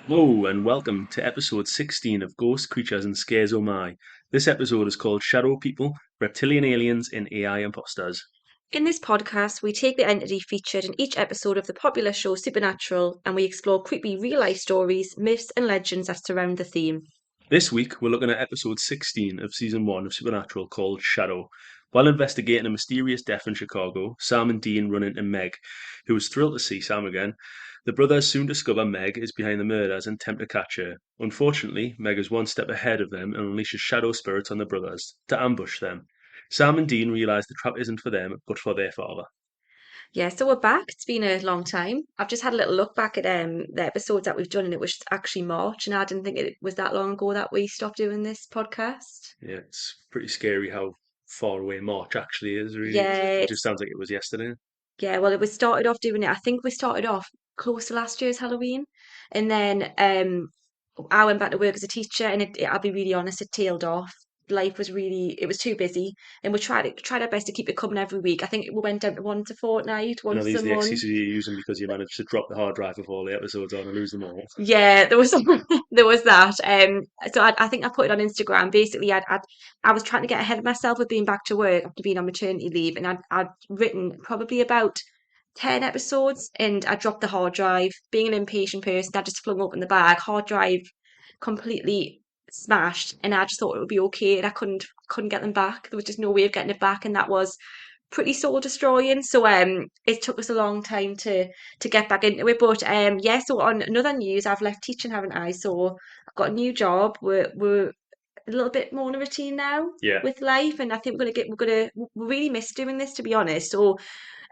Hello and welcome to episode 16 of Ghost Creatures and Scares Oh My. This episode is called Shadow People, Reptilian Aliens and AI Imposters. In this podcast, we take the entity featured in each episode of the popular show Supernatural and we explore creepy real life stories, myths, and legends that surround the theme. This week we're looking at episode 16 of season 1 of Supernatural called Shadow. While investigating a mysterious death in Chicago, Sam and Dean run into Meg, who is thrilled to see Sam again. The brothers soon discover Meg is behind the murders and attempt to catch her. Unfortunately, Meg is one step ahead of them and unleashes shadow spirits on the brothers to ambush them. Sam and Dean realise the trap isn't for them, but for their father. Yeah, so we're back. It's been a long time. I've just had a little look back at the episodes that we've done, and it was actually March, and I didn't think it was that long ago that we stopped doing this podcast. Yeah, it's pretty scary how far away March actually is, really. Yeah, It just it's sounds like it was yesterday. yeah. Well, it was started off doing it. I think we started off close to last year's Halloween, and then I went back to work as a teacher, and I'll be really honest, it tailed off. Life was really, it was too busy, and we tried our best to keep it coming every week. I think we went down to once a fortnight, And are once these a the month. excuses you're using because you managed to drop the hard drive of all the episodes on and lose them all? Yeah, there was there was that. So I think I put it on Instagram. Basically, I was trying to get ahead of myself with being back to work after being on maternity leave, and I'd written probably about 10 episodes, and I dropped the hard drive. Being an impatient person, I just flung open the bag. Hard drive completely smashed, and I just thought it would be okay, and I couldn't get them back. There was just no way of getting it back, and that was pretty soul destroying. So it took us a long time to get back into it. But yeah, so on another news, I've left teaching, haven't I? So I've got a new job. We're a little bit more in a routine now Yeah. with life, and I think we really miss doing this, to be honest. So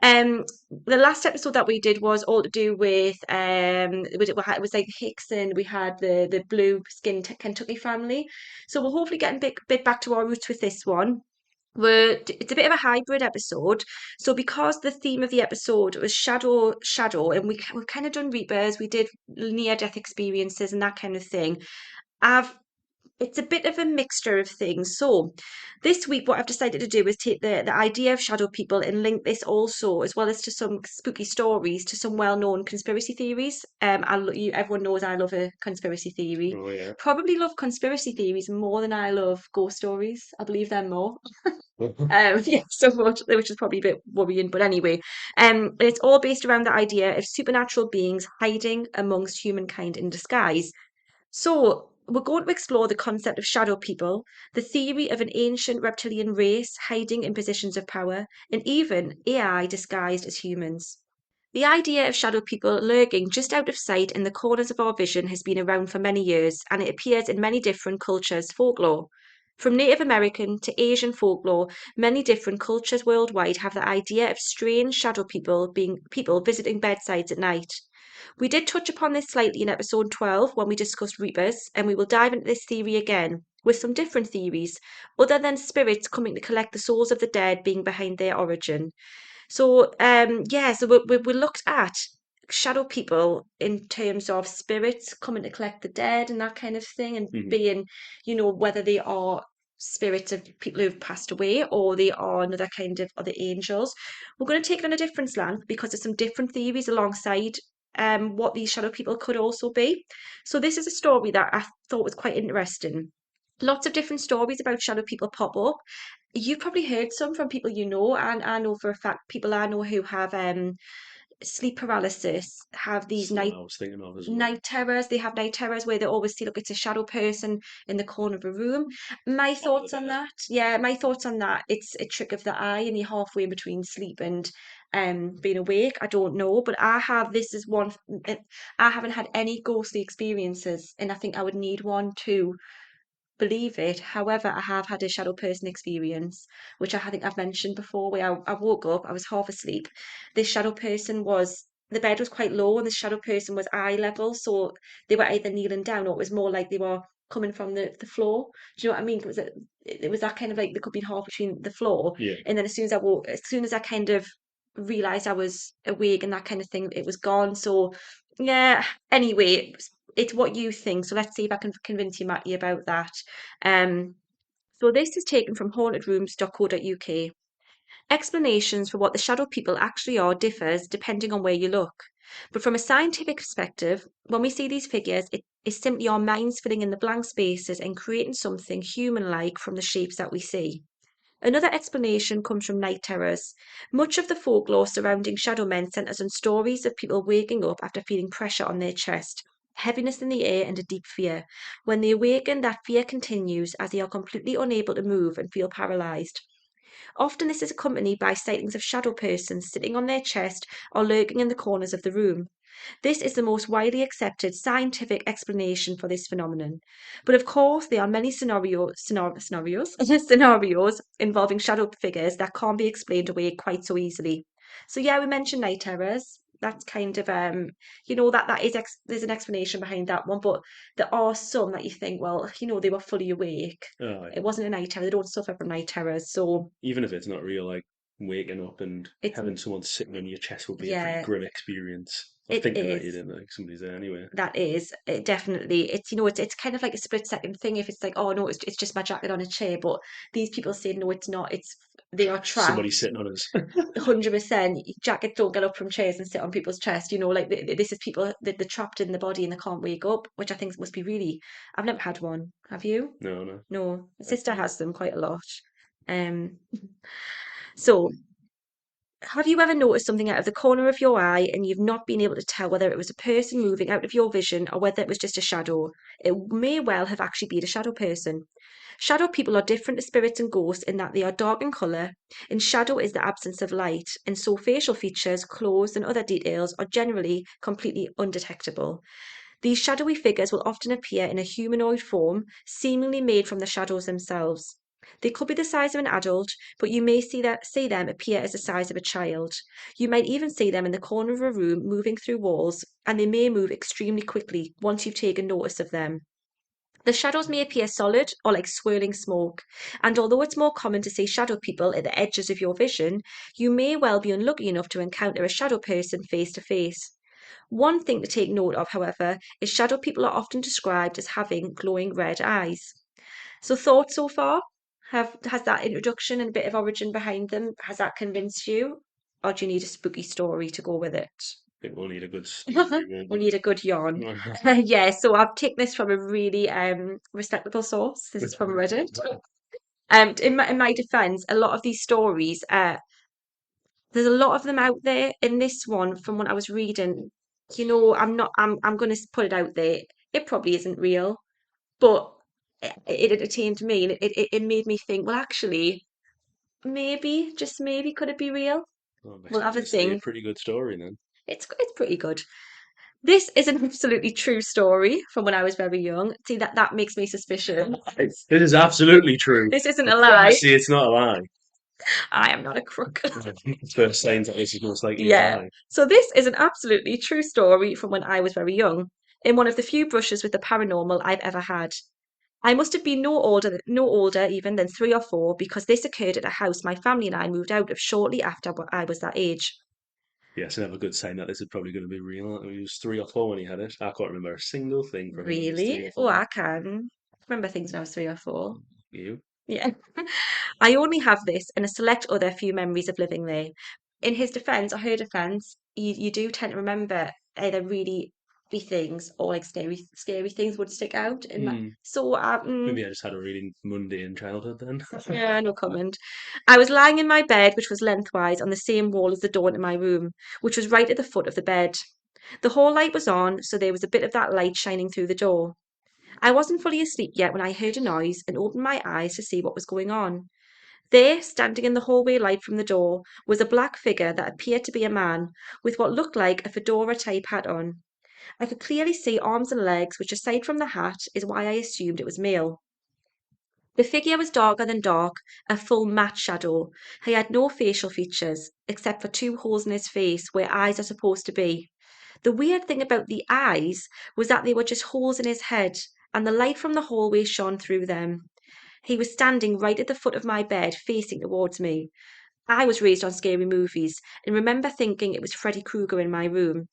the last episode that we did was all to do with it was like Hicks, and we had the blue skinned Kentucky family. So we're hopefully getting a bit back to our roots with this one. It's a bit of a hybrid episode. So because the theme of the episode was shadow, and we've kind of done Reapers, we did near death experiences and that kind of thing. I've it's a bit of a mixture of things. So this week, what I've decided to do is take the idea of shadow people and link this also, as well as to some spooky stories, to some well-known conspiracy theories. Everyone knows I love a conspiracy theory. Oh, yeah. Probably love conspiracy theories more than I love ghost stories. I believe them more. Yeah, so much, which is probably a bit worrying, but anyway, it's all based around the idea of supernatural beings hiding amongst humankind in disguise. So, we're going to explore the concept of shadow people, the theory of an ancient reptilian race hiding in positions of power, and even AI disguised as humans. The idea of shadow people lurking just out of sight in the corners of our vision has been around for many years, and it appears in many different cultures' folklore. From Native American to Asian folklore, many different cultures worldwide have the idea of strange shadow people being people visiting bedsides at night. We did touch upon this slightly in episode 12 when we discussed Reapers, and we will dive into this theory again with some different theories, other than spirits coming to collect the souls of the dead being behind their origin. So, yeah, so we looked at shadow people in terms of spirits coming to collect the dead and that kind of thing, and Mhm. being, whether they are spirits of people who've passed away or they are another kind of other angels. We're going to take it on a different slant because there's some different theories alongside what these shadow people could also be. So this is a story that I thought was quite interesting. Lots of different stories about shadow people pop up. You've probably heard some from people you know, and I know for a fact people I know who have sleep paralysis have these That's the one I was thinking of as well. night terrors. They have night terrors where they always see, look, it's a shadow person in the corner of a room. My Top of the thoughts on bed. that, yeah, my thoughts on that, it's a trick of the eye, and you're halfway in between sleep and being awake. I don't know, but this is one. I haven't had any ghostly experiences, and I think I would need one to believe it. However, I have had a shadow person experience, which I think I've mentioned before, where I woke up, I was half asleep. This shadow person was, the bed was quite low, and the shadow person was eye level. So they were either kneeling down, or it was more like they were coming from the floor. Do you know what I mean? It was that kind of like they could be half between the floor. Yeah. And then as soon as I kind of realized I was awake and that kind of thing, it was gone. So yeah, anyway, it's what you think. So let's see if I can convince you, Matty, about that. Um, so this is taken from hauntedrooms.co.uk. Explanations for what the shadow people actually are differs depending on where you look. But from a scientific perspective, when we see these figures, it is simply our minds filling in the blank spaces and creating something human-like from the shapes that we see. Another explanation comes from night terrors. Much of the folklore surrounding shadow men centers on stories of people waking up after feeling pressure on their chest, heaviness in the air, and a deep fear. When they awaken, that fear continues as they are completely unable to move and feel paralyzed. Often this is accompanied by sightings of shadow persons sitting on their chest or lurking in the corners of the room. This is the most widely accepted scientific explanation for this phenomenon. But of course, there are many scenarios involving shadow figures that can't be explained away quite so easily. So yeah, we mentioned night terrors. That's kind of that is there's an explanation behind that one, but there are some that you think, well, they were fully awake. Oh, It wasn't a night terror. They don't suffer from night terrors, so even if it's not real, like waking up and it's having someone sitting on your chest would be a pretty yeah, grim experience. Or it thinking that you is. didn't think somebody's there anyway. That is it definitely. It's it's kind of like a split second thing. If it's like, oh no, it's just my jacket on a chair, but these people say no, it's not. It's they are Somebody trapped. sitting on us. 100%. Jackets don't get up from chairs and sit on people's chest. Like this is people that they're trapped in the body and they can't wake up, which I think must be really. I've never had one. Have you? No, no. No, my I, sister has them quite a lot. Um, so have you ever noticed something out of the corner of your eye and you've not been able to tell whether it was a person moving out of your vision or whether it was just a shadow? It may well have actually been a shadow person. Shadow people are different to spirits and ghosts in that they are dark in colour, and shadow is the absence of light, and so facial features, clothes, and other details are generally completely undetectable. These shadowy figures will often appear in a humanoid form, seemingly made from the shadows themselves. They could be the size of an adult, but you may see them appear as the size of a child. You might even see them in the corner of a room moving through walls, and they may move extremely quickly once you've taken notice of them. The shadows may appear solid or like swirling smoke, and although it's more common to see shadow people at the edges of your vision, you may well be unlucky enough to encounter a shadow person face to face. One thing to take note of, however, is shadow people are often described as having glowing red eyes. So, thoughts so far? Has that introduction and a bit of origin behind them, has that convinced you? Or do you need a spooky story to go with it? think we'll need a good story, won't We we? need a good yarn. Yeah, so I've taken this from a really respectable source. This is from Reddit. In my defense, a lot of these stories, there's a lot of them out there. In this one, from what I was reading, I'm gonna put it out there. It probably isn't real, but it entertained me and it made me think, well, actually, maybe, just maybe, could it be real? Oh, We'll have a must be a think. pretty good story then. It's pretty good. This is an absolutely true story from when I was very young. See, that makes me suspicious. This is absolutely true. This isn't I a lie. promise you it's not a lie. I am not a crook. First signs that this is most likely a Yeah. lie. So this is an absolutely true story from when I was very young, in one of the few brushes with the paranormal I've ever had. I must have been no older even than 3 or 4 because this occurred at a house my family and I moved out of shortly after I was that age. Yes, another good sign that this is probably going to be real. I mean, he was 3 or 4 when he had it. I can't remember a single thing from him when he was three Really? or Oh, four. I can remember things when I was 3 or 4. You? Yeah. I only have this and a select other few memories of living there. In his defense or her defense, you do tend to remember either really happy things or like scary things would stick out in my Hmm. so Maybe I just had a really mundane childhood then. yeah, no comment. I was lying in my bed, which was lengthwise on the same wall as the door into my room, which was right at the foot of the bed. The hall light was on, so there was a bit of that light shining through the door. I wasn't fully asleep yet when I heard a noise and opened my eyes to see what was going on. There, standing in the hallway light from the door, was a black figure that appeared to be a man, with what looked like a fedora type hat on. I could clearly see arms and legs, which, aside from the hat, is why I assumed it was male. The figure was darker than dark, a full matte shadow. He had no facial features, except for 2 holes in his face where eyes are supposed to be. The weird thing about the eyes was that they were just holes in his head, and the light from the hallway shone through them. He was standing right at the foot of my bed, facing towards me. I was raised on scary movies and remember thinking it was Freddy Krueger in my room.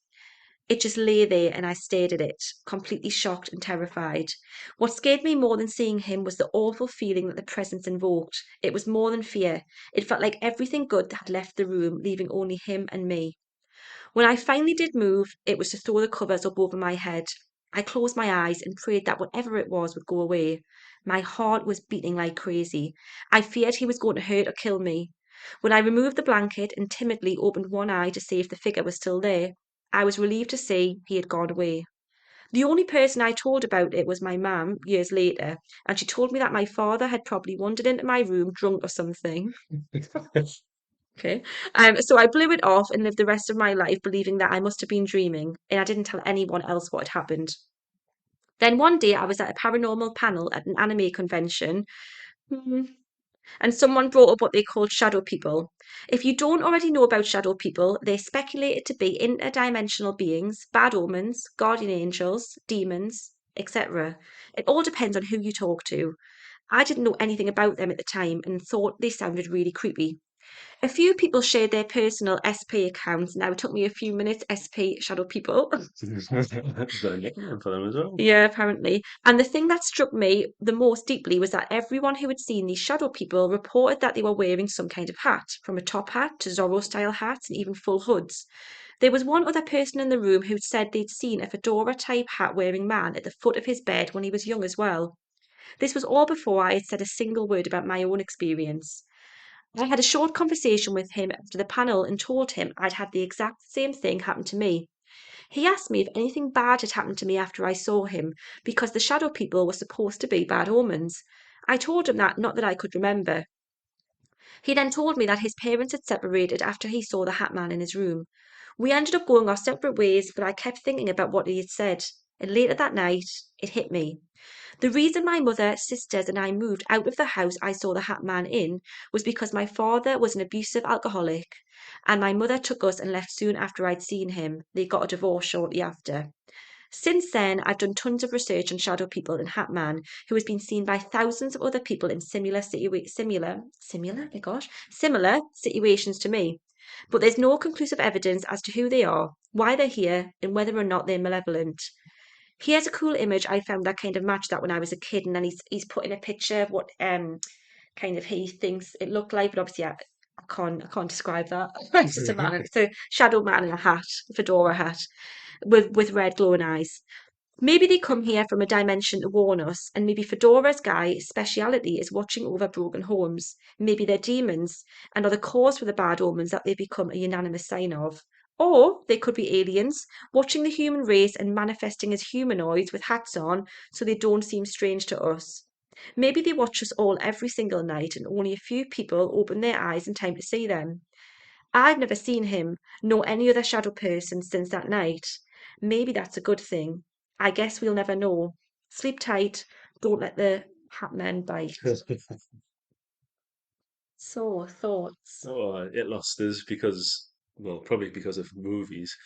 It just lay there and I stared at it, completely shocked and terrified. What scared me more than seeing him was the awful feeling that the presence invoked. It was more than fear. It felt like everything good had left the room, leaving only him and me. When I finally did move, it was to throw the covers up over my head. I closed my eyes and prayed that whatever it was would go away. My heart was beating like crazy. I feared he was going to hurt or kill me. When I removed the blanket and timidly opened one eye to see if the figure was still there, I was relieved to see he had gone away. The only person I told about it was my mum years later, and she told me that my father had probably wandered into my room drunk or something. Okay. So I blew it off and lived the rest of my life believing that I must have been dreaming, and I didn't tell anyone else what had happened. Then one day I was at a paranormal panel at an anime convention, hmm, and someone brought up what they called shadow people. If you don't already know about shadow people, they're speculated to be interdimensional beings, bad omens, guardian angels, demons, etc. It all depends on who you talk to. I didn't know anything about them at the time and thought they sounded really creepy. A few people shared their personal SP accounts. Now, it took me a few minutes, SP shadow people. Is that a nickname for them as well? Yeah, apparently. And the thing that struck me the most deeply was that everyone who had seen these shadow people reported that they were wearing some kind of hat, from a top hat to Zorro style hats and even full hoods. There was one other person in the room who said they'd seen a fedora type hat wearing man at the foot of his bed when he was young as well. This was all before I had said a single word about my own experience. I had a short conversation with him after the panel and told him I'd had the exact same thing happen to me. He asked me if anything bad had happened to me after I saw him, because the shadow people were supposed to be bad omens. I told him that not that I could remember. He then told me that his parents had separated after he saw the Hat Man in his room. We ended up going our separate ways, but I kept thinking about what he had said. And later that night, it hit me. The reason my mother, sisters, and I moved out of the house I saw the Hat Man in was because my father was an abusive alcoholic, and my mother took us and left soon after I'd seen him. They got a divorce shortly after. Since then, I've done tons of research on shadow people and Hat Man, who has been seen by thousands of other people in similar situations to me. But there's no conclusive evidence as to who they are, why they're here, and whether or not they're malevolent. He has a cool image I found that kind of matched that when I was a kid, and then he's put in a picture of what kind of he thinks it looked like, but obviously I can't describe that. It's just a man, it's a shadow man in a hat, a fedora hat, with red glowing eyes. Maybe they come here from a dimension to warn us, and maybe Fedora's guy's speciality is watching over broken homes. Maybe they're demons and are the cause for the bad omens that they become a unanimous sign of. Or they could be aliens, watching the human race and manifesting as humanoids with hats on so they don't seem strange to us. Maybe they watch us all every single night and only a few people open their eyes in time to see them. I've never seen him, nor any other shadow person since that night. Maybe that's a good thing. I guess we'll never know. Sleep tight. Don't let the hat men bite. So, thoughts. Oh, it lost us because, well, probably because of movies.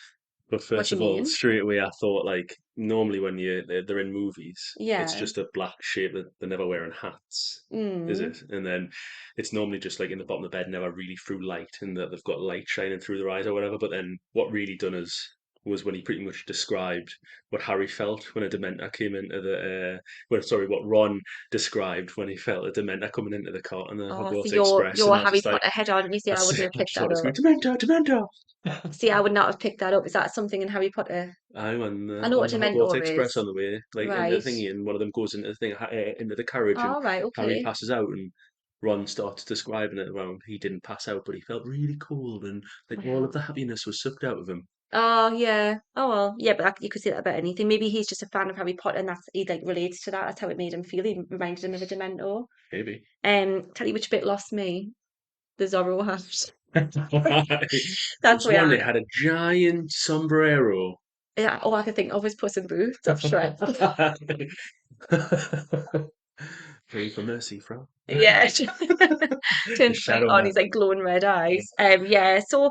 But What first do you of all, mean? straight away, I thought like normally when they're in movies, it's Yeah. just a black shape that they're never wearing hats, is Mm. it? And then it's normally just like in the bottom of the bed, never really through light, and that they've got light shining through their eyes or whatever. But then what really done us was when he pretty much described what Harry felt when a Dementor came into the, well, sorry, what Ron described when he felt a Dementor coming into the cart on the Oh, so Hogwarts you're Express, and you're I was Harry just like, Potter head on. You see, I wouldn't have I picked just that wanted to up. scream, Dementor, Dementor! See, I would not have picked that up. Is that something in Harry Potter? I'm I know on what the a Hogwarts Dementor Express on is. the way, like in the Right. thingy, and one of them goes into the thing, into the carriage, and All right. Harry Okay. passes out, and Ron starts describing it. Well, he didn't pass out, but he felt really cold, and like all of Well. the happiness was sucked out of him. Oh yeah. Oh well. Yeah, but you could say that about anything. Maybe he's just a fan of Harry Potter, and that's he like relates to that. That's how it made him feel. He reminded him of a Dementor. Maybe. Tell you which bit lost me. The Zorro hat. There That's was where one that had a giant sombrero. yeah, all I could think of was Puss in Boots of Shrek. Pray for mercy, Fro. Yeah. The Turns the light Shadow on, he's Man. like glowing red eyes. Yeah, so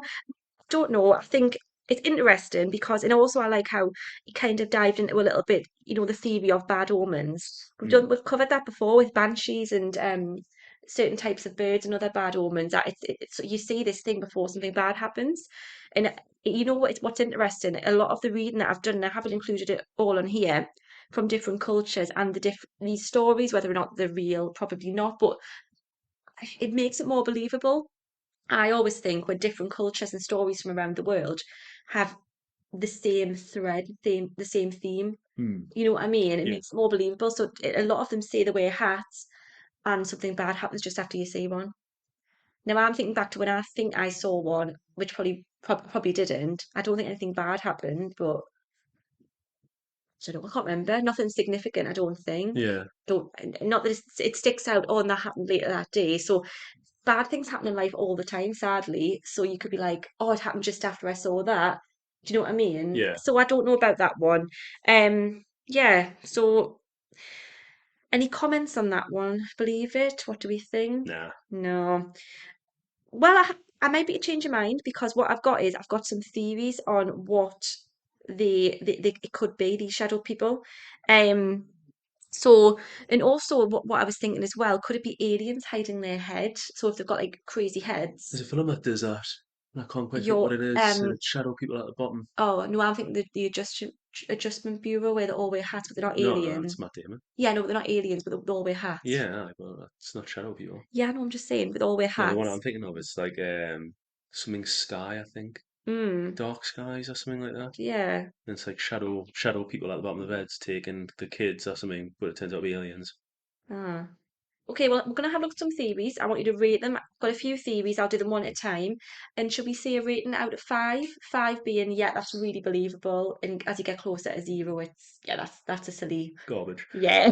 don't know. I think it's interesting because, and also I like how he kind of dived into a little bit, the theory of bad omens. Mm. We've covered that before with banshees and certain types of birds and other bad omens. That it's you see this thing before something bad happens, and you know what? It's what's interesting. A lot of the reading that I've done, and I haven't included it all on here, from different cultures and these stories, whether or not they're real, probably not, but it makes it more believable I always think when different cultures and stories from around the world have the same thread, the same theme, Hmm. you know what I mean? It Yeah. makes it more believable. So a lot of them say they wear hats and something bad happens just after you see one. Now I'm thinking back to when I think I saw one, which probably didn't. I don't think anything bad happened, but I don't know, I can't remember. Nothing significant, I don't think. Yeah. Don't not that it sticks out, oh, and that happened later that day. So bad things happen in life all the time, sadly. So you could be like, oh, it happened just after I saw that. Do you know what I mean? Yeah. So I don't know about that one. Yeah. So any comments on that one? Believe it? What do we think? Nah. No. Well, I might be to change your mind because what I've got some theories on what it could be, these shadow people. Um, so, and also what I was thinking as well, could it be aliens hiding their head? So if they've got like crazy There's heads, a film that does that. And I can't quite think what you're it is, and it's shadow people at the bottom. oh no, I'm thinking the adjustment bureau where they all wear hats, but they're not No, no, it's aliens. Matt Damon. Yeah, no, but they're not aliens, but they all wear hats. Yeah, aye, but it's not shadow people. Yeah, no, I'm just saying, but they all wear No, the one I'm hats. thinking of is like something sky, I think. Mm, Dark skies or something like that. yeah. And it's like shadow people at the bottom of the beds taking the kids or something, but it turns out to be aliens. Ah. Okay, well, we're going to have a look at some theories. I want you to rate them. I've got a few theories. I'll do them one at a time. And should we say a rating out of five? Five being, yeah, that's really believable. And as you get closer to zero, it's, yeah, that's a silly, Garbage. yeah.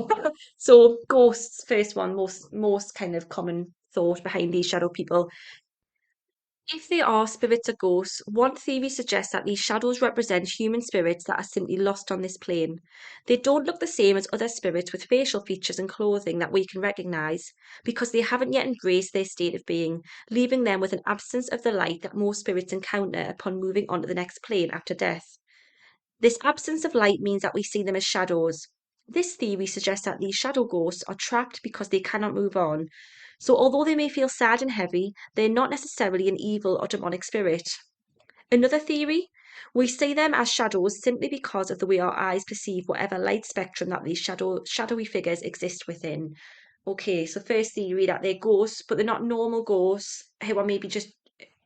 So ghosts, first one, most kind of common thought behind these shadow people. If they are spirits or ghosts, one theory suggests that these shadows represent human spirits that are simply lost on this plane. They don't look the same as other spirits with facial features and clothing that we can recognize because they haven't yet embraced their state of being, leaving them with an absence of the light that most spirits encounter upon moving on to the next plane after death. This absence of light means that we see them as shadows. This theory suggests that these shadow ghosts are trapped because they cannot move on. So, although they may feel sad and heavy, they're not necessarily an evil or demonic spirit. Another theory, we see them as shadows simply because of the way our eyes perceive whatever light spectrum that these shadowy figures exist within. Okay, so first theory that they're ghosts, but they're not normal ghosts who are maybe just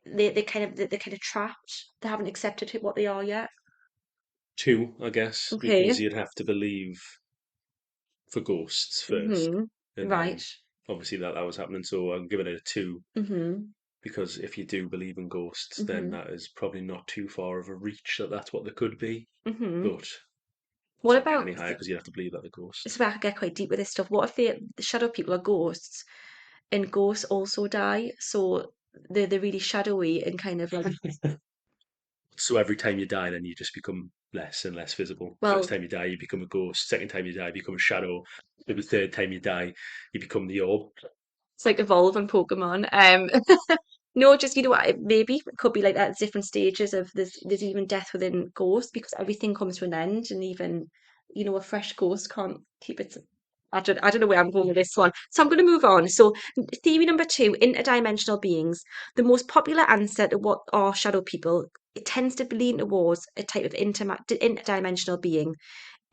they're kind of trapped. They haven't accepted what they are yet. Two, I guess, Okay. because you'd have to believe for ghosts first, Mm-hmm. and Right. then obviously that was happening. So I'm giving it a two Mm-hmm. because if you do believe in ghosts, then Mm-hmm. that is probably not too far of a reach that that's what they could be. Mm-hmm. But it's What not getting any about higher because you'd have to believe that the ghost. this is where I could get quite deep with this stuff. What if the shadow people are ghosts and ghosts also die? So they're really shadowy and kind of like So every time you die, then you just become less and less visible. First well, time you die, you become a ghost. Second time you die, you become a shadow. Maybe third time you die, you become the orb. it's like evolve in Pokemon. No, just you know what, maybe it could be like that at different stages of there's even death within ghosts because everything comes to an end and even a fresh ghost can't keep its I don't know where I'm going with this one. So I'm going to move on. So theory number two, interdimensional beings. The most popular answer to what are shadow people, it tends to lean towards a type of interdimensional being.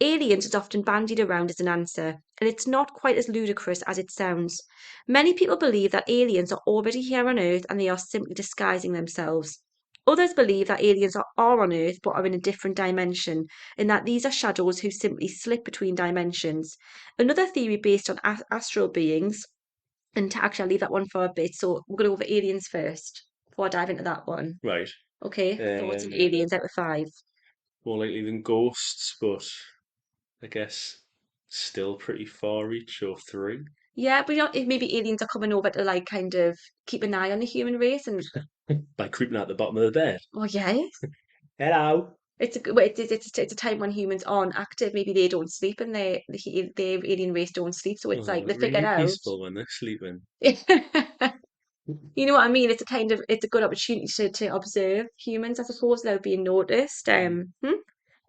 Aliens is often bandied around as an answer, and it's not quite as ludicrous as it sounds. Many people believe that aliens are already here on Earth and they are simply disguising themselves. Others believe that aliens are on Earth but are in a different dimension, and that these are shadows who simply slip between dimensions. Another theory based on astral beings, and to actually I'll leave that one for a bit, so we're going to go over aliens first before I dive into that one. Right. Okay, thoughts on aliens out of five. More likely than ghosts, but I guess still pretty far reach or three. Yeah, but if maybe aliens are coming over to like kind of keep an eye on the human race and By creeping out the bottom of the bed. oh yeah, Hello. well, it's a time when humans aren't active. Maybe they don't sleep and the alien race don't sleep, so it's Oh, like they they're figured really out. peaceful when they're sleeping. You know what I mean? It's a good opportunity to observe humans, I suppose, without being noticed.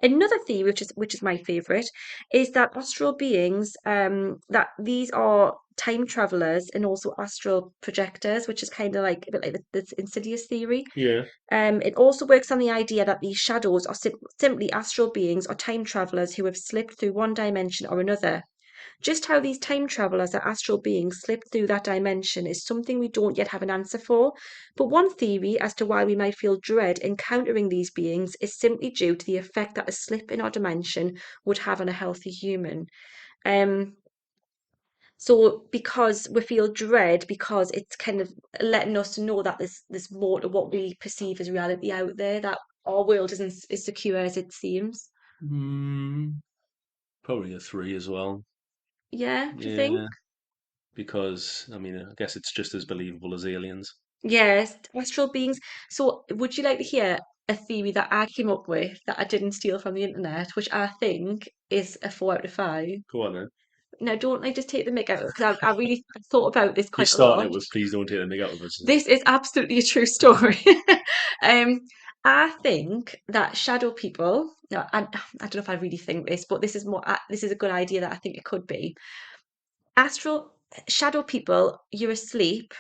Another theory, which is my favorite, is that astral beings, that these are time travelers and also astral projectors, which is kind of like a bit like the Insidious theory. Yeah. It also works on the idea that these shadows are simply astral beings or time travelers who have slipped through one dimension or another. Just how these time travelers or astral beings slip through that dimension is something we don't yet have an answer for. But one theory as to why we might feel dread encountering these beings is simply due to the effect that a slip in our dimension would have on a healthy human. Um, so because we feel dread, because it's kind of letting us know that there's more to what we perceive as reality out there, that our world isn't as secure as it seems. Mm, probably a three as well. Yeah, do you think? Yeah, because I mean, I guess it's just as believable as aliens. Yes, astral beings. So would you like to hear a theory that I came up with that I didn't steal from the internet, which I think is a 4 out of 5? Go on then. Now, don't I just take the mick out because I really thought about this You quite a started it lot. with "Please don't take the mick out of us." This is absolutely a true story. Um, I think that shadow people, no, I don't know if I really think this, but this is more, this is a good idea that I think it could be. Astral shadow people, you're asleep,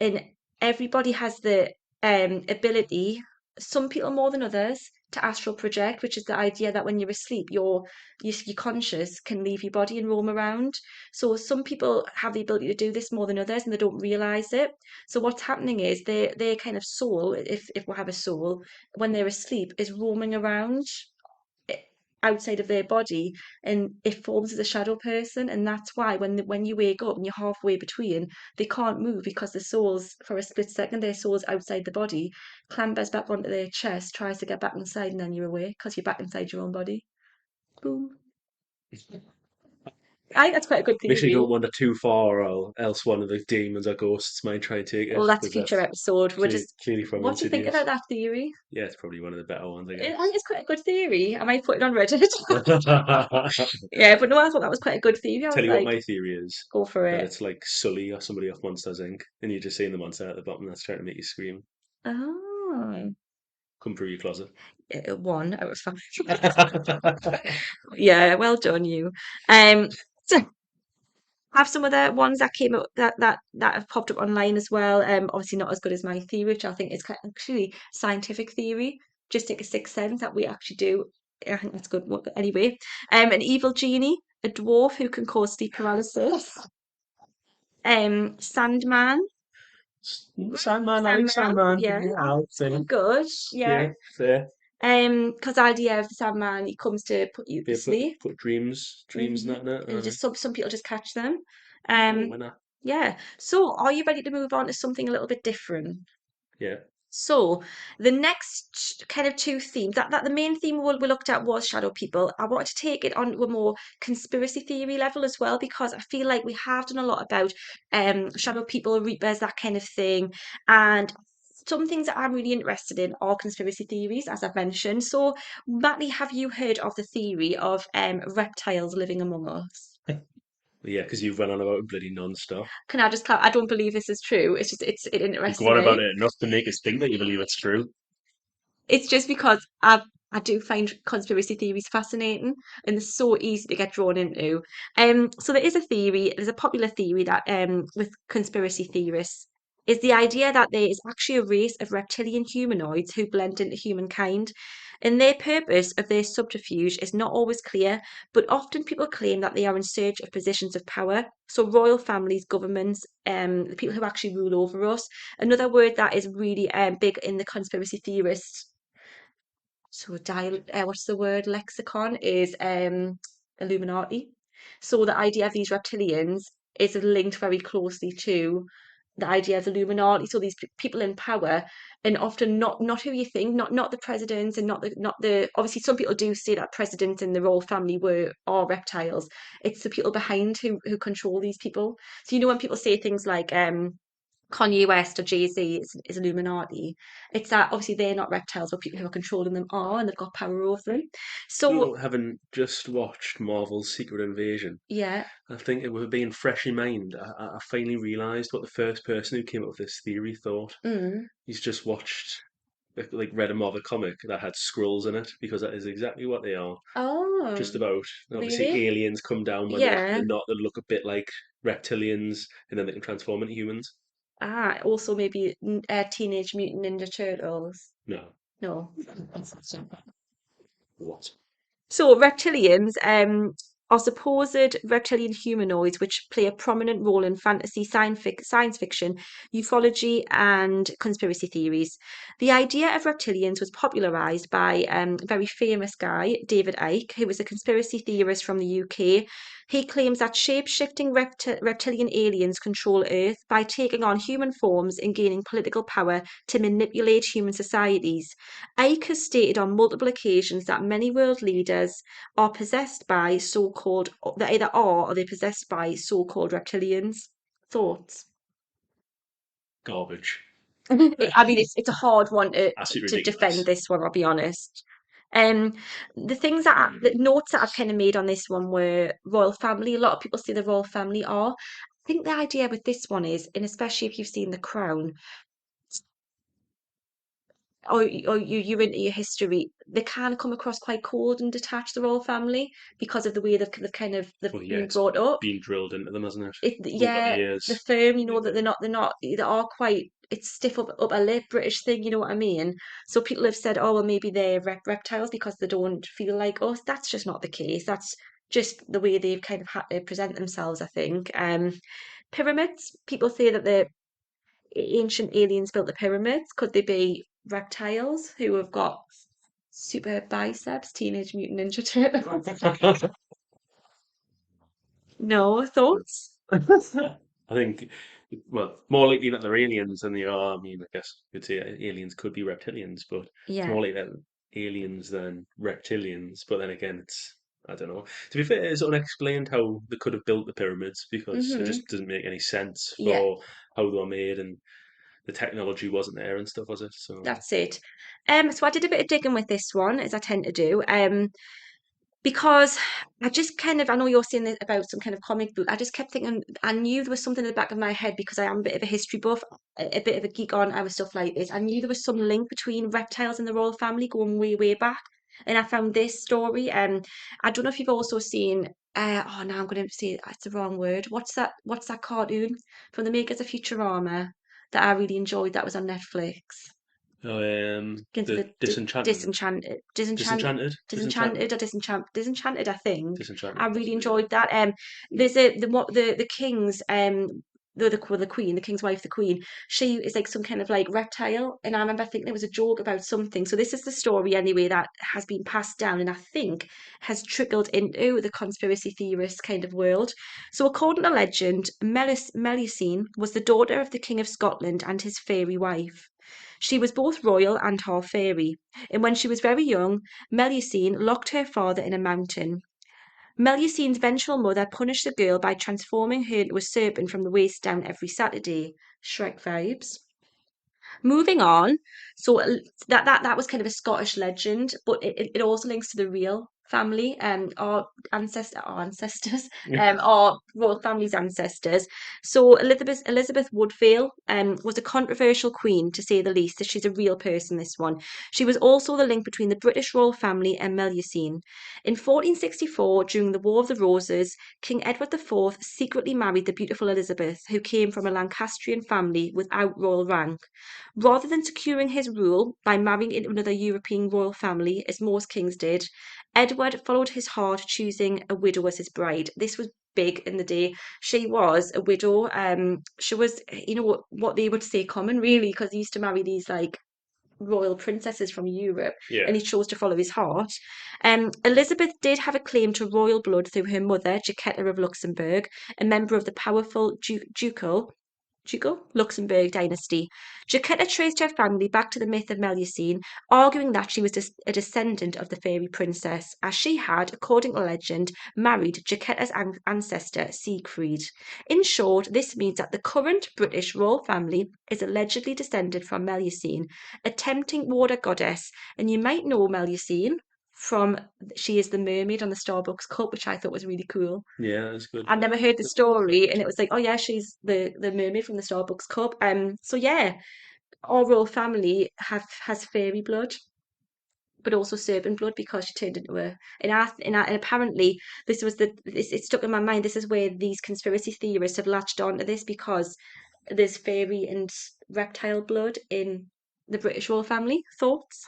and everybody has the ability, some people more than others, to astral project, which is the idea that when you're asleep, your conscious can leave your body and roam around. So some people have the ability to do this more than others, and they don't realize it. So what's happening is their kind of soul, if we have a soul, when they're asleep, is roaming around i- outside of their body, and it forms as a shadow person, and that's why when you wake up and you're halfway between, they can't move because the soul's, for a split second, their soul's outside the body, clambers back onto their chest, tries to get back inside, and then you're awake because you're back inside your own body. Boom. I think that's quite a good Make sure you theory. don't wander too far, or else one of the demons or ghosts might try and take it, Well, that's a because future that's episode. We're just, clearly from what do you think about Insidious. that theory? Yeah, it's probably one of the better ones, I I think guess. it's quite a good theory. I might put it on Reddit. Yeah, but no, I thought that was quite a good theory. I Tell was you what like, my theory is, go for that it. it's like Sully or somebody off Monsters Inc. and you're just seeing the monster at the bottom that's trying to make you scream. Oh. Come through your closet. 1 out of 5. Yeah, well done, you. So have some other ones that came up that have popped up online as well. Obviously not as good as my theory, which I think is actually scientific theory. Just take a sixth sense that we actually do. I think that's good. Anyway, an evil genie, a dwarf who can cause sleep paralysis. Sandman, Sandman, I like Sandman. Sandman. Yeah, Yeah, I'll say. good. Yeah. Yeah, fair. Because the idea of the Sandman, he comes to put you to They sleep. put dreams and that in it. And just some people just catch them. Oh, Um, why not? yeah. So, are you ready to move on to something a little bit different? Yeah. So, the next kind of two themes, that the main theme we looked at was shadow people. I wanted to take it on to a more conspiracy theory level as well, because I feel like we have done a lot about shadow people, reapers, that kind of thing. And some things that I'm really interested in are conspiracy theories, as I've mentioned. So, Matty, have you heard of the theory of reptiles living among us? Yeah, because you've run on about it bloody non-stop. Can I just I don't believe this is true. It's just it You interests go on about me. it enough to make us think that you believe it's true. It's just because I do find conspiracy theories fascinating, and they're so easy to get drawn into. So there is a theory, there's a popular theory that with conspiracy theorists is the idea that there is actually a race of reptilian humanoids who blend into humankind. And their purpose of their subterfuge is not always clear, but often people claim that they are in search of positions of power. So royal families, governments, the people who actually rule over us. Another word that is really big in the conspiracy theorists, so what's the word, lexicon, is Illuminati. So the idea of these reptilians is linked very closely to the idea of Illuminati. So these people in power, and often not who you think, not the presidents, and not the obviously some people do say that presidents and the royal family are reptiles. It's the people behind who control these people. So you know when people say things like Kanye West or Jay-Z is Illuminati. It's that obviously they're not reptiles, but people who are controlling them are, and they've got power over them. So So, having just watched Marvel's Secret Invasion, yeah, I think it would being fresh in mind. I finally realised what the first person who came up with this theory thought. mm. He's just watched, like, read a Marvel comic that had scrolls in it, because that is exactly what they are. Just Oh, about, obviously, really? aliens come down when Yeah. they're not, they look a bit like reptilians, and then they can transform into humans. Also maybe Teenage Mutant Ninja Turtles. No. No. What? So reptilians, are supposed reptilian humanoids which play a prominent role in fantasy, science fiction, ufology, and conspiracy theories. The idea of reptilians was popularized by a very famous guy, David Icke, who was a conspiracy theorist from the UK. He claims that shape-shifting reptilian aliens control Earth by taking on human forms and gaining political power to manipulate human societies. Icke has stated on multiple occasions that many world leaders are possessed by so-called, they either are or they're possessed by so-called reptilians. Thoughts? Garbage. I mean, it's a hard one Absolutely to defend ridiculous. this one, I'll be honest. Um, the things the notes that I've kind of made on this one were royal family. A lot of people say the royal family are. I think the idea with this one is, and especially if you've seen The Crown, or you're into your history, they can come across quite cold and detached, the royal family, because of the way they've Well, yeah, been it's brought up. been drilled into them, hasn't it? Over the Yeah, the years. firm, that they're not they are quite, it's stiff upper lip British thing, you know what I mean? So people have said, oh well, maybe they're reptiles because they don't feel like us. That's just not the case. That's just the way they've kind of had to present themselves, I think. Pyramids, people say that the ancient aliens built the pyramids. Could they be reptiles who have got super biceps, Teenage Mutant Ninja Turtles? No thoughts? I think, well, more likely that they're aliens than they are. I mean, I guess you could say aliens could be reptilians, but it's Yeah. more like that aliens than reptilians. But then again, I don't know. To be fair, it's unexplained how they could have built the pyramids because it hmm just doesn't make any sense Yeah. for how they were made and the technology wasn't there and stuff, was it? So, That's it. So I did a bit of digging with this one, as I tend to do. Because I just kind of, I know you're saying this about some kind of comic book. I just kept thinking, I knew there was something in the back of my head because I am a bit of a history buff, a bit of a geek on our stuff like this. I knew there was some link between reptiles and the royal family going way, way back. And I found this story. I don't know if you've also seen, oh, now I'm going to say it's the wrong word. What's that cartoon from the makers of Futurama that I really enjoyed that was on Netflix? Into the the disenchantment, disenchanted, disenchantment, disenchanted. I think I disenchantment, really possibly. Yeah. enjoyed that. There's the king's the queen, the king's wife, the queen. She is like some kind of like reptile, and I remember thinking there was a joke about something. So this is the story anyway that has been passed down, and I think has trickled into the conspiracy theorist kind of world. So according to legend, Melusine was the daughter of the king of Scotland and his fairy wife. She was both royal and half fairy, and when she was very young, Melusine locked her father in a mountain. Melusine's vengeful mother punished the girl by transforming her into a serpent from the waist down every Saturday. Shrek vibes. Moving on, so that was kind of a Scottish legend, but it also links to the real family, our ancestors, our royal family's ancestors. So Elizabeth Woodvale was a controversial queen to say the least. She's a real person. This one, she was also the link between the British royal family and Melusine. In 1464, during the War of the Roses, King Edward IV secretly married the beautiful Elizabeth, who came from a Lancastrian family without royal rank. Rather than securing his rule by marrying into another European royal family, as most kings did, Edward followed his heart, choosing a widow as his bride. This was big in the day. She was a widow. She was, what they would say common, really, because he used to marry these like royal princesses from Europe, Yeah. and he chose to follow his heart. Elizabeth did have a claim to royal blood through her mother, Jacquetta of Luxembourg, a member of the powerful ducal Luxembourg dynasty. Jacquetta traced her family back to the myth of Melusine, arguing that she was a descendant of the fairy princess, as she had, according to legend, married Jacquetta's ancestor Siegfried. In short, this means that the current British royal family is allegedly descended from Melusine, a tempting water goddess, and you might know Melusine from she is the mermaid on the Starbucks cup, which I thought was really cool. Yeah, that's good. I never heard the story, and it was like, oh yeah, she's the mermaid from the Starbucks cup. So yeah, our royal family has fairy blood, but also serpent blood because she turned into a. And apparently it stuck in my mind. This is where these conspiracy theorists have latched on to this because there's fairy and reptile blood in the British royal family. Thoughts?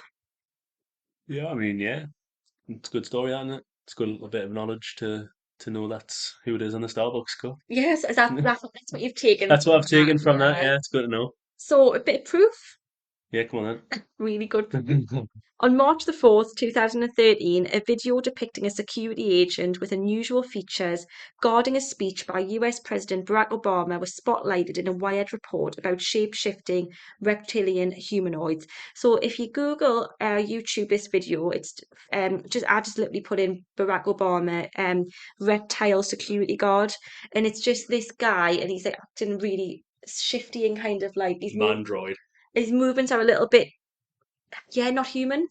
Yeah, I mean, yeah, it's a good story, isn't it? It's good a bit of knowledge to to know that's who it is on the Starbucks cup. Yes, is that's what you've taken That's what from I've that. taken from that. Yeah. Yeah, it's good to know. So a bit of proof. Yeah, come on Really good proof. then. On March the 4th, 2013, a video depicting a security agent with unusual features guarding a speech by US President Barack Obama was spotlighted in a Wired report about shape-shifting reptilian humanoids. So if you Google YouTube this video, it's just I just literally put in Barack Obama reptile security guard, and it's just this guy, and he's like acting really shifty and kind of like Mandroid. his movements are a little bit, yeah, not human.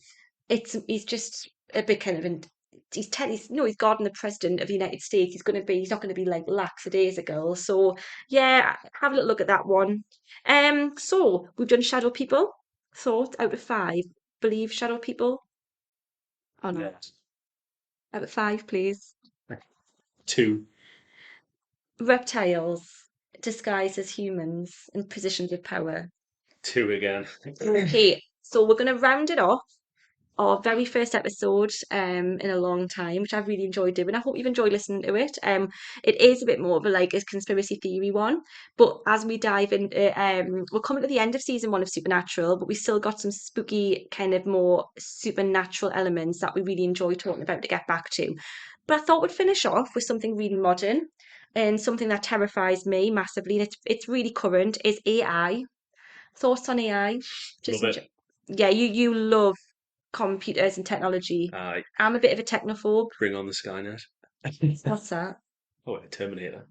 He's just a bit kind of he's no, he's guarding the president of the United States. He's not gonna be like lackadaisical. So yeah, have a little look at that one. So we've done shadow people. Thought out of five. Believe shadow people or Yeah. not? Out of five, please. Two. Reptiles disguised as humans in positions of power. Two again. Okay, so we're gonna round it off our very first episode in a long time, which I've really enjoyed doing. I hope you've enjoyed listening to it. It is a bit more of a like a conspiracy theory one, but as we dive in, we're coming to the end of season one of Supernatural, but we still got some spooky kind of more supernatural elements that we really enjoy talking about to get back to. But I thought we'd finish off with something really modern and something that terrifies me massively, and it's really current. Is AI. Thoughts on AI? Just Love in, it. yeah, you love computers and technology. Aye. I'm a bit of a technophobe. Bring on the Skynet. What's that? Oh, Terminator.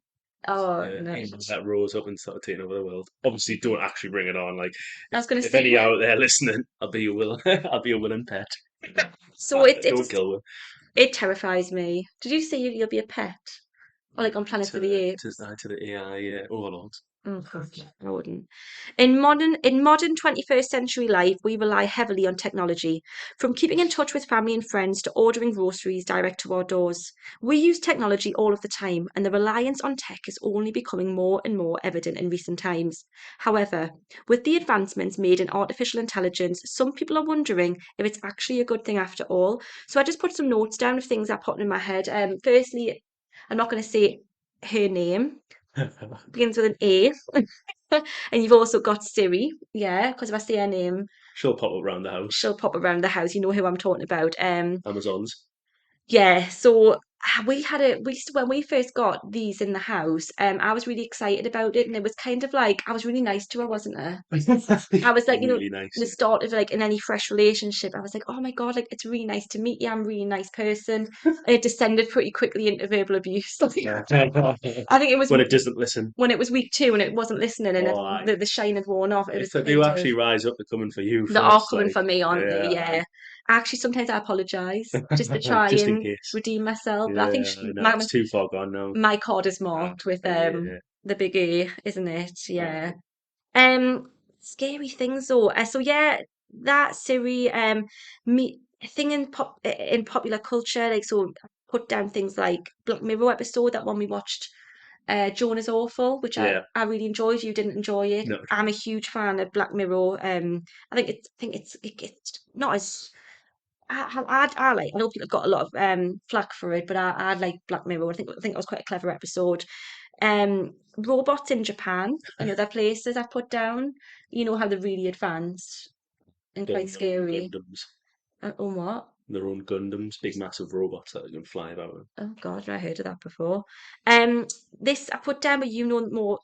Oh Yeah, no. that rose up and started taking over the world. Obviously, don't actually bring it on. Like, I was gonna if say any out there listening, I'll be your willing, I'll be a willing pet. so Don't kill me. it terrifies me. Did you say you'll be a pet? Or like on Planet of the Apes? To the AI, yeah, overlord. Oh, gosh, I wouldn't. In modern 21st century life, we rely heavily on technology, from keeping in touch with family and friends to ordering groceries direct to our doors. We use technology all of the time, and the reliance on tech is only becoming more and more evident in recent times. However, with the advancements made in artificial intelligence, some people are wondering if it's actually a good thing after all. So I just put some notes down of things that popped in my head. Firstly, I'm not going to say her name, begins with an A. And you've also got Siri, yeah, because if I say her name, She'll pop up around the house. she'll pop around the house. You know who I'm talking about. Amazons. Yeah, so we used to, when we first got these in the house, I was really excited about it, and it was kind of like I was really nice to her, wasn't I? I was like, Really the nice. start of like in any fresh relationship, I was like, oh my God, like it's really nice to meet you. I'm a really nice person. And it descended pretty quickly into verbal abuse. Yeah. I think it was When it doesn't listen. when it was week two and it wasn't listening and Oh, aye. the shine had worn off. It was If they do kind of actually rise up, they're coming for you that are first. coming Like, for me, aren't they? yeah, Yeah. Actually, sometimes I apologise just to try just in and case. redeem myself. But I think Yeah, I know. It's too far gone now. my card is Ah, marked with yeah. the big A, isn't it? Yeah. Aye. Scary things though. So yeah, that Siri me thing in popular culture, like so I put down things like Black Mirror episode, that one we watched, Joan is Awful, which Yeah. I really enjoyed. You didn't enjoy it. No. I'm a huge fan of Black Mirror. It's not as I like. I know people have got a lot of flack for it, but I like Black Mirror. I think it was quite a clever episode. Robots in Japan and other places I've put down. You know how they're really advanced and Building quite their own scary. Gundams. Oh what? Their own Gundams, big massive robots that can fly about. Oh God, I heard of that before. Um, this I put down, but you know more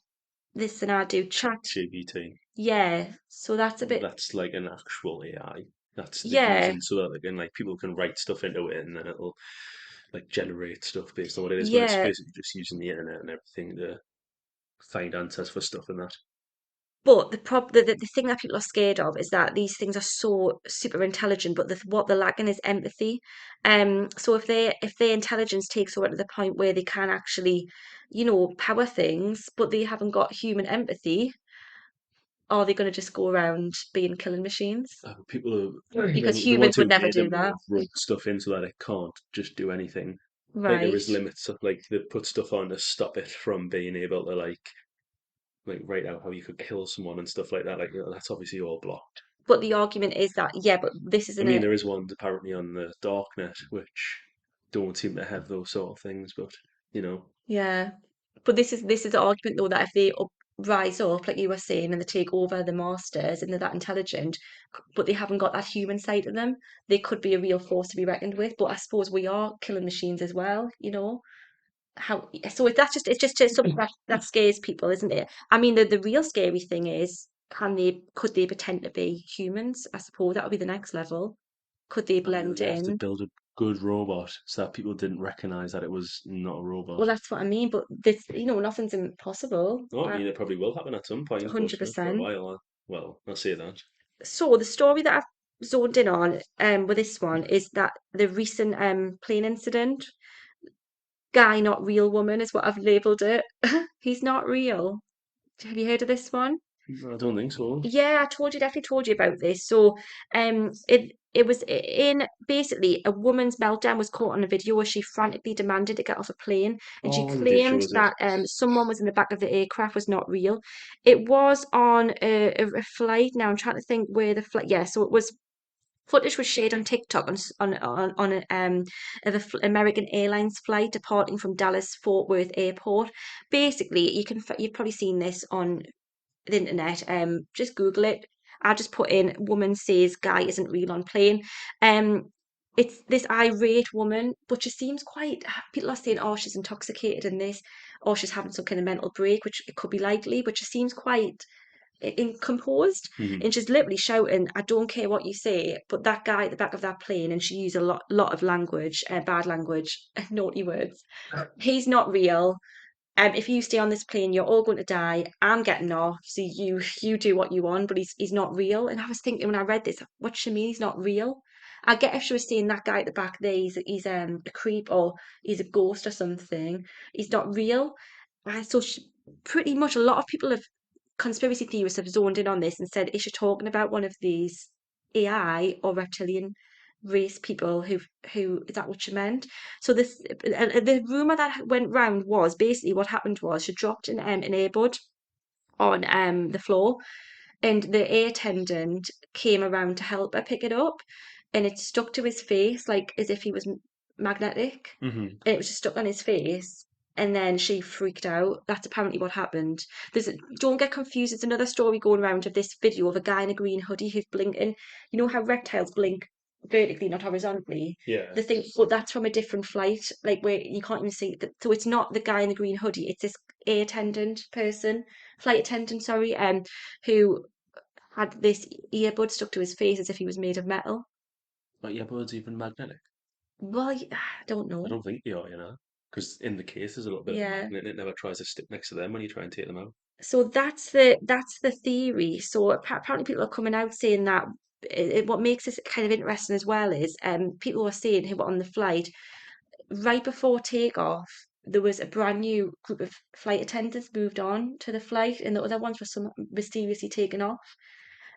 this than I do. Chat. GPT. Yeah. So that's a bit. That's like an actual AI. That's they're Yeah. using so that like people can write stuff into it and then it'll like generate stuff based on what it is, but it's Yeah. basically just using the internet and everything to find answers for stuff and that. But the thing that people are scared of is that these things are so super intelligent, but what they're lacking is empathy. So if their intelligence takes over to the point where they can actually, power things, but they haven't got human empathy, are they going to just go around being killing machines? People are Because the ones humans would who never made do them though that. have wrote stuff in so that it can't just do anything. Like there is Right. limits of like they put stuff on to stop it from being able to like write out how you could kill someone and stuff like that. Like that's obviously all blocked. But the argument is that, yeah, but this I isn't mean, a there is ones apparently on the darknet which don't seem to have those sort of things, but. you know. Yeah. But this is the argument though that if they rise up, like you were saying, and they take over the masters and they're that intelligent, but they haven't got that human side to them, they could be a real force to be reckoned with. But I suppose we are killing machines as well, you know? How so that's just it's just something that scares people, isn't it? I mean the real scary thing is could they pretend to be humans? I suppose that would be the next level. Could they Well, blend you have to in? build a good robot so that people didn't recognize that it was not a Well, robot. that's what I mean, but this, nothing's impossible. Oh, I mean, it probably will happen at some point, but not for a 100%. while. Well, I'll say that. So the story that I've zoned in on with this one is that the recent plane incident, guy not real woman is what I've labeled it. He's not real. Have you heard of this one? I don't think so. Yeah, definitely told you about this. So, it was in basically a woman's meltdown was caught on a video where she frantically demanded to get off a plane, and she Oh, on the claimed shows it. that someone was in the back of the aircraft was not real. It was on a flight. Now I'm trying to think where the flight. Yeah, so it was. Footage was shared on TikTok on a, of a American Airlines flight departing from Dallas Fort Worth Airport. Basically, you've probably seen this on the internet. Just Google it. I just put in woman says guy isn't real on plane. Um, it's this irate woman, but she seems quite. People are saying, oh, she's intoxicated in this, or she's having some kind of mental break, which it could be likely, but she seems quite composed, Hmm. and she's literally shouting, "I don't care what you say," but that guy at the back of that plane, and she used a lot of language, bad language, naughty words. He's not real. If you stay on this plane, you're all going to die. I'm getting off, so you do what you want. But he's not real. And I was thinking when I read this, what does she mean he's not real? I get if she was saying that guy at the back there, he's a creep or he's a ghost or something. He's not real. So pretty much a lot of people have conspiracy theorists have zoned in on this and said, is she talking about one of these AI or reptilian race people who is that what she meant? So this the rumor that went round was basically what happened was she dropped an earbud on the floor, and the air attendant came around to help her pick it up, and it stuck to his face like as if he was magnetic, Hmm. and it was just stuck on his face. And then she freaked out. That's apparently what happened. Don't get confused. There's another story going around of this video of a guy in a green hoodie who's blinking. You know how reptiles blink vertically, not horizontally. Yeah. The thing, but that's from a different flight, like where you can't even see. So it's not the guy in the green hoodie. It's this air attendant person, flight attendant, sorry, who had this earbud stuck to his face as if he was made of metal. But yeah, birds even magnetic? Well, I don't I know. don't think they are, because in the case there's a little bit of a Yeah. magnet and it never tries to stick next to them when you try and take them out. So that's the theory. So apparently people are coming out saying that what makes this kind of interesting as well is people were saying who were on the flight right before takeoff. There was a brand new group of flight attendants moved on to the flight, and the other ones were some mysteriously taken off.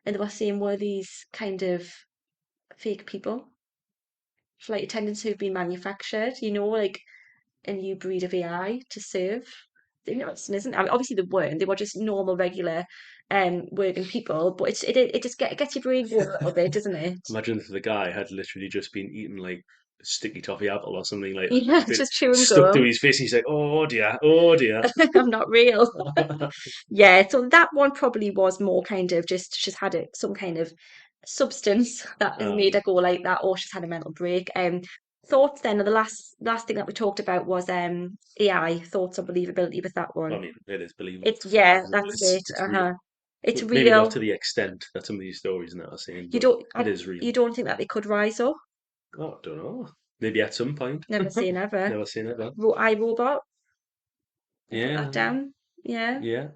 And they were saying were these kind of fake people, flight attendants who've been manufactured, like a new breed of AI to serve. Interesting, isn't it? I mean, obviously they weren't. They were just normal, regular, working people. But it just gets your brain going a little bit, doesn't it? Imagine if the guy had literally just been eating like a sticky toffee apple or something like Yeah, bit just chewing stuck to gum. his face. He's like, oh dear, oh dear. I'm not real. Yeah, so that one probably was more kind of just she's had some kind of substance that has made Aye. her go like that, or she's had a mental break. Thoughts then, the last thing that we talked about was AI, thoughts on believability with that I one. mean, it is believable. It's yeah, that's It's it. it's real. Uh-huh. It's Maybe not to real. the extent that some of these stories now are saying, You but don't it is real. you don't think that they could rise up? Oh, I don't know. Maybe at some point. Never say never. Never seen it, though. iRobot, we'll put that Yeah, down. Yeah. yeah.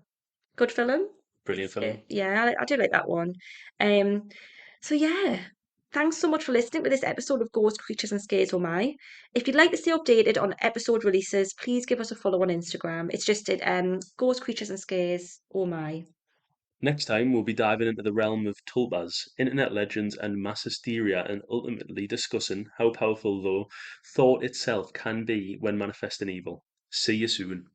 Good film. Brilliant film. Yeah, I do like that one. Um, so yeah, thanks so much for listening to this episode of Ghost Creatures and Scares Oh My. If you'd like to stay updated on episode releases, please give us a follow on Instagram. It's just at Ghost Creatures and Scares Oh My. Next time, we'll be diving into the realm of tulpas, internet legends, and mass hysteria, and ultimately discussing how powerful, though, thought itself can be when manifesting evil. See you soon.